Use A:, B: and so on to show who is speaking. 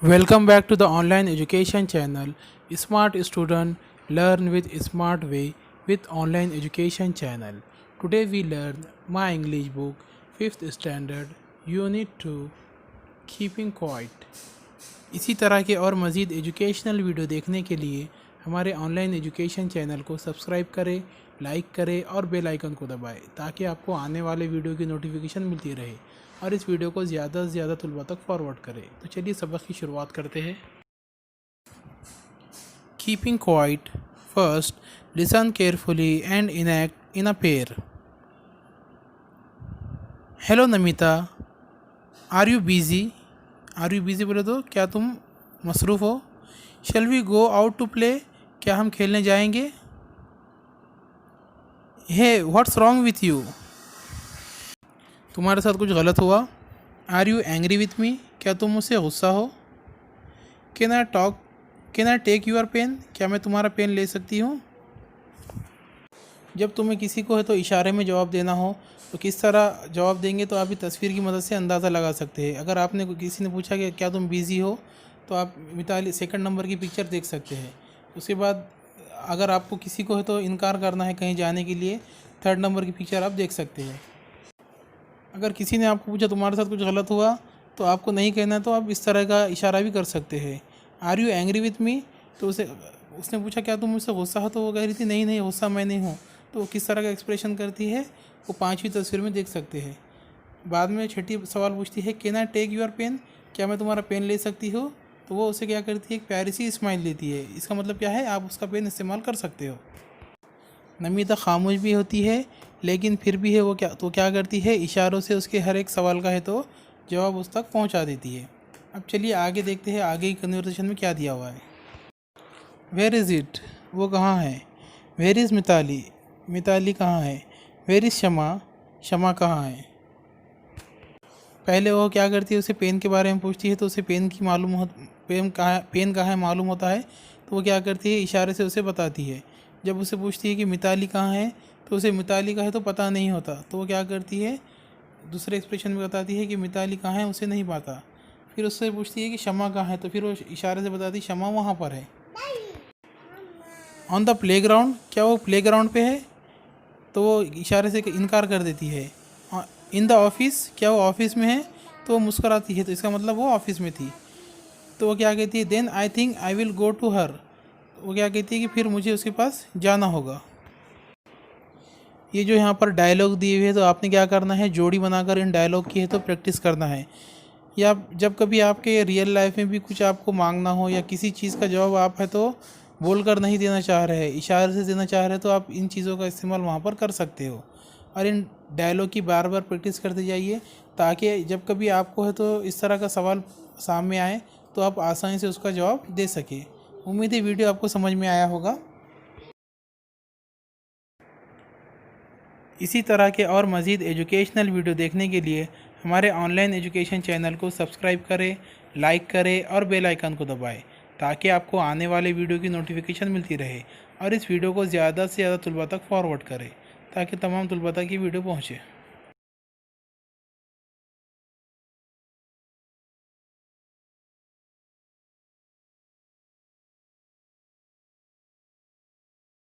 A: Welcome back to the online education channel. Smart Student Learn with Smart Way with Online Education Channel. Today we learn My English Book 5th Standard Unit 2 Keeping Quiet. इसी तरह के और मज़ीद educational video देखने के लिए हमारे online education channel को सब्सक्राइब करें, लाइक करें और बेल आइकन को दबाएं ताकि आपको आने वाले वीडियो की नोटिफिकेशन मिलती रहे और इस वीडियो को ज़्यादा से ज़्यादा तलबा तक फॉरवर्ड करें। तो चलिए सबक की शुरुआत करते हैं। Keeping quiet. First, listen carefully and enact in a pair. Hello Namita, are you busy? Are you busy बोले तो क्या तुम मसरूफ़ हो? Shall we go out to play? क्या हम खेलने जाएंगे? Hey, what's wrong with you? तुम्हारे साथ कुछ गलत हुआ? Are you angry with me? क्या तुम मुझसे गुस्सा हो? Can I take your pen? क्या मैं तुम्हारा पेन ले सकती हूँ? जब तुम्हें किसी को है तो इशारे में जवाब देना हो तो किस तरह जवाब देंगे, तो आप तस्वीर की मदद से अंदाज़ा लगा सकते हैं। अगर आपने किसी ने पूछा कि क्या तुम बिज़ी हो, तो आप मिताली सेकंड नंबर की पिक्चर देख सकते हैं। उसके बाद अगर आपको किसी को है तो इनकार करना है कहीं जाने के लिए, थर्ड नंबर की पिक्चर आप देख सकते हैं। अगर किसी ने आपको पूछा तुम्हारे साथ कुछ गलत हुआ, तो आपको नहीं कहना है तो आप इस तरह का इशारा भी कर सकते हैं। Are you angry with me? तो उसने पूछा क्या तुम मुझसे गुस्सा हो, तो वो कह रही थी नहीं नहीं, गुस्सा मैं नहीं हूँ। तो वो किस तरह का एक्सप्रेशन करती है वो पांचवी तस्वीर में देख सकते हैं। बाद में छठी सवाल पूछती है can I take your pen? क्या मैं तुम्हारा पेन ले सकती हो? तो वो उसे क्या करती है, एक प्यारी सी स्माइल देती है। इसका मतलब क्या है, आप उसका पेन इस्तेमाल कर सकते हो। नमिता खामोश भी होती है लेकिन फिर भी है वो क्या करती है, इशारों से उसके हर एक सवाल का है तो जवाब उस तक पहुंचा देती है। अब चलिए आगे देखते हैं आगे की कन्वर्सेशन में क्या दिया हुआ है। Where is it? वो कहाँ है? Where is Mitali? मिताली कहाँ है? वेयर इज़ शमा? शमा कहाँ है? पहले वो क्या करती है, उसे पेन के बारे में पूछती है तो उसे पेन कहाँ है मालूम होता है। तो वो क्या करती है, इशारे से उसे बताती है। जब उसे पूछती है कि मिताली कहाँ है, तो उसे मिताली का है तो पता नहीं होता। तो वो क्या करती है, दूसरे एक्सप्रेशन में बताती है कि मिताली कहाँ है, उसे नहीं पता। फिर उससे पूछती है कि शमा कहाँ है, तो फिर वो इशारे से बताती है शमा वहाँ पर है। On the play ground? क्या वो प्ले ग्राउंड पे है? तो वो इशारे से इनकार कर देती है। In the office? क्या वो ऑफिस में है? तो वो मुस्कुराती है, तो इसका मतलब वो ऑफिस में थी। तो वो क्या कहती है, then I think I will go to her? वो क्या कहती है कि फिर मुझे उसके पास जाना होगा। ये जो यहाँ पर डायलॉग दिए हुए हैं, तो आपने क्या करना है, जोड़ी बनाकर इन डायलॉग की है तो प्रैक्टिस करना है। या जब कभी आपके रियल लाइफ में भी कुछ आपको मांगना हो या किसी चीज़ का जवाब आप है तो बोलकर नहीं देना चाह रहे हैं, इशारे से देना चाह रहे हैं, तो आप इन चीज़ों का इस्तेमाल वहाँ पर कर सकते हो। और इन डायलॉग की बार बार प्रैक्टिस करते जाइए ताकि जब कभी आपको है तो इस तरह का सवाल सामने आए तो आप आसानी से उसका जवाब दे सकें। उम्मीद है वीडियो आपको समझ में आया होगा। इसी तरह के और मज़ीद एजुकेशनल वीडियो देखने के लिए हमारे ऑनलाइन एजुकेशन चैनल को सब्सक्राइब करें, लाइक करें और बेल आइकन को दबाएं ताकि आपको आने वाले वीडियो की नोटिफिकेशन मिलती रहे और इस वीडियो को ज़्यादा से ज़्यादा तलबा तक फॉरवर्ड करें ताकि तमाम तलबा तक ये वीडियो पहुँचे।